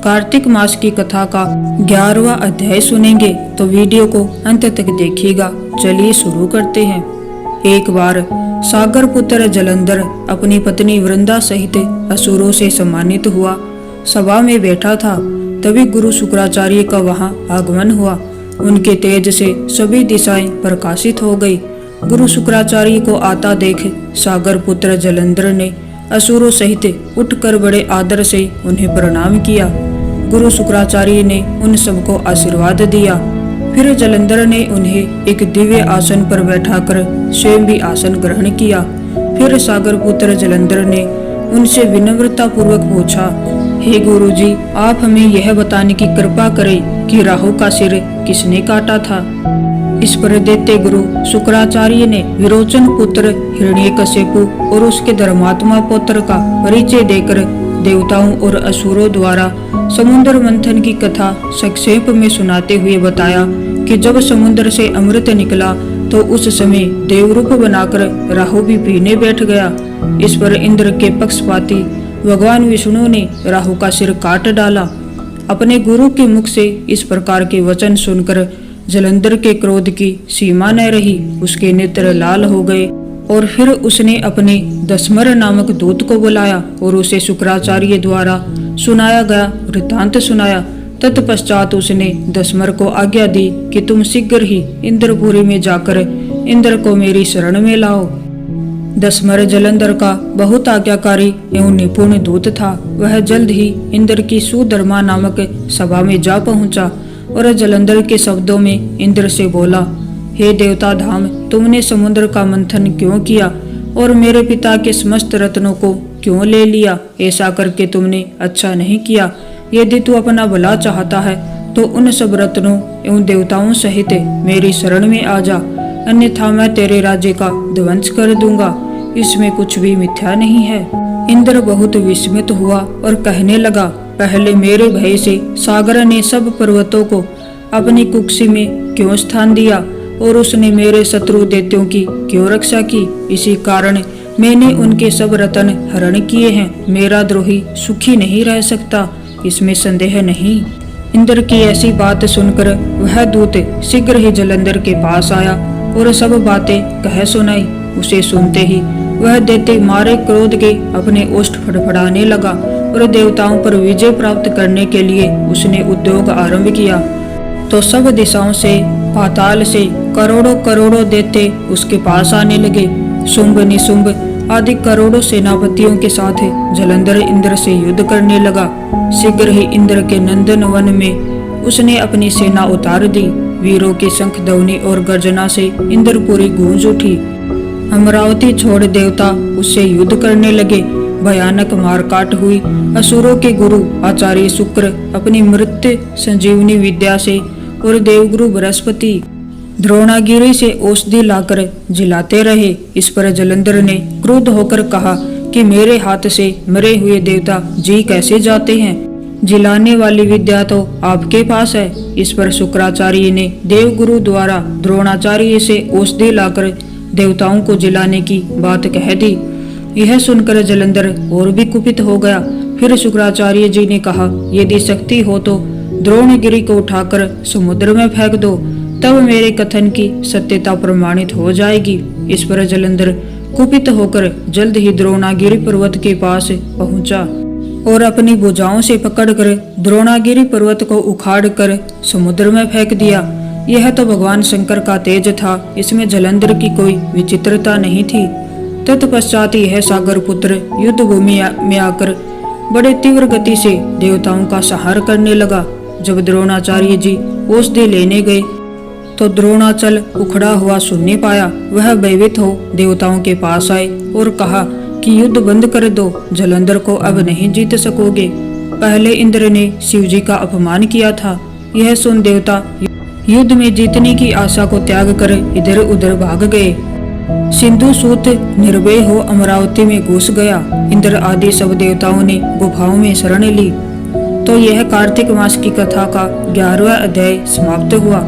कार्तिक मास की कथा का 11वां अध्याय सुनेंगे, तो वीडियो को अंत तक देखिएगा। चलिए शुरू करते हैं। एक बार सागर पुत्र जलंधर अपनी पत्नी वृंदा सहित असुरों से सम्मानित हुआ। सभा में बैठा था, तभी गुरु शुक्राचार्य का वहां आगमन हुआ। उनके तेज से सभी दिशाएं प्रकाशित हो गई। गुरु शुक्राचार्य को आता देख सागर पुत्र जलंधर ने असुरों सहित उठकर बड़े आदर से उन्हें प्रणाम किया। गुरु शुक्राचार्य ने उन सबको आशीर्वाद दिया। फिर जलंधर ने उन्हें एक दिव्य आसन पर बैठाकर स्वयं भी आसन ग्रहण किया। फिर सागर पुत्र जलंधर ने उनसे विनम्रता पूर्वक पूछा, हे गुरुजी, आप हमें यह बताने की कृपा करें कि राहु का सिर किसने काटा था। इस पर देते गुरु शुक्राचार्य ने विरोचन पुत्र हिरण्यकशिपु और उसके धर्मात्मा पुत्र का परिचय देकर देवताओं और असुरों द्वारा समुद्र मंथन की कथा संक्षेप में सुनाते हुए बताया कि जब समुद्र से अमृत निकला तो उस समय देवरूप बनाकर राहु भी पीने बैठ गया। इस पर इंद्र के पक्षपाती भगवान विष्णु ने राहु का सिर काट डाला। अपने गुरु के मुख से इस प्रकार के वचन सुनकर जलंधर के क्रोध की सीमा न रही। उसके नेत्र लाल हो गए और फिर उसने अपने दस्मर नामक दूत को बुलाया और उसे शुक्राचार्य द्वारा सुनाया गया वृत्तांत सुनाया। तत्पश्चात उसने दस्मर को आज्ञा दी कि तुम शीघ्र ही इंद्रपुरी में जाकर इंद्र को मेरी शरण में लाओ। दस्मर जलंधर का बहुत आज्ञाकारी एवं निपुण दूत था। वह जल्द ही इंद्र की सुधर्मा नामक सभा में जा पहुंचा और जलंधर के शब्दों में इंद्र से बोला, हे देवता धाम, तुमने समुद्र का मंथन क्यों किया और मेरे पिता के समस्त रत्नों को क्यों ले लिया? ऐसा करके तुमने अच्छा नहीं किया। यदि तू अपना भला चाहता है तो उन सब रत्नों एवं देवताओं सहित मेरी शरण में आ जा, अन्यथा मैं तेरे राज्य का ध्वंस कर दूंगा। इसमें कुछ भी मिथ्या नहीं है। इंद्र बहुत विस्मित हुआ और कहने लगा, पहले मेरे भय से सागर ने सब पर्वतों को अपनी कुक्षी में क्यों स्थान दिया और उसने मेरे शत्रु दैत्यों की क्यों रक्षा की? इसी कारण मैंने उनके सब रत्न हरण किए हैं। मेरा द्रोही सुखी नहीं रह सकता, इसमें संदेह नहीं। इंद्र की ऐसी बात सुनकर वह दूत शीघ्र ही जलंधर के पास आया और सब बातें कह सुनाई। उसे सुनते ही वह दैत्य मारे क्रोध के अपने ओष्ठ फड़फड़ाने लगा और देवताओं पर विजय प्राप्त करने के लिए उसने उद्योग आरंभ किया। तो सब दिशाओं से, पाताल से करोड़ों करोड़ों दैत्य उसके पास आने लगे। शुंभ निशुंभ आदि करोड़ों सेनापतियों के साथ जलंधर इंद्र से युद्ध करने लगा। शीघ्र ही इंद्र के नंदन वन में उसने अपनी सेना उतार दी। वीरों की शंख ध्वनि और गर्जना से इंद्रपुरी गूंज उठी। अमरावती छोड़ देवता उससे युद्ध करने लगे। भयानक मारकाट हुई। असुरों के गुरु आचार्य शुक्र अपनी मृत्यु संजीवनी विद्या से और देवगुरु बृहस्पति द्रोणागिरी से औषधि लाकर जिलाते रहे। इस पर जलंधर ने क्रुद्ध होकर कहा कि मेरे हाथ से मरे हुए देवता जी कैसे जाते हैं? जिलाने वाली विद्या तो आपके पास है। इस पर शुक्राचार्य ने देवगुरु द्वारा द्रोणाचार्य से औषधि लाकर देवताओं को जिलाने की बात कह दी। यह सुनकर जलंधर और भी कुपित हो गया। फिर शुक्राचार्य जी ने कहा, यदि शक्ति हो तो द्रोणगिरी को उठाकर समुद्र में फेंक दो, तब मेरे कथन की सत्यता प्रमाणित हो जाएगी। इस पर जलंधर कुपित होकर जल्द ही द्रोणागिरी पर्वत के पास पहुंचा और अपनी भुजाओं से पकड़कर द्रोणागिरी पर्वत को उखाड़कर समुद्र में फेंक दिया। यह तो भगवान शंकर का तेज था, इसमें जलंधर की कोई विचित्रता नहीं थी। तत्पश्चात यह सागर पुत्र युद्ध भूमि में आकर बड़े तीव्र गति से देवताओं का संहार करने लगा। जब द्रोणाचार्य जी औषधि लेने गए तो द्रोणाचल उखड़ा हुआ सुनने पाया। वह भयभीत हो देवताओं के पास आए और कहा कि युद्ध बंद कर दो, जलंधर को अब नहीं जीत सकोगे। पहले इंद्र ने शिवजी का अपमान किया था। यह सुन देवता युद्ध में जीतने की आशा को त्याग कर इधर उधर भाग गए। सिंधु सूत निर्भय हो अमरावती में घुस गया। इंद्र आदि सब देवताओं ने गुफाओं में शरण ली। तो यह कार्तिक मास की कथा का 11वां अध्याय समाप्त हुआ।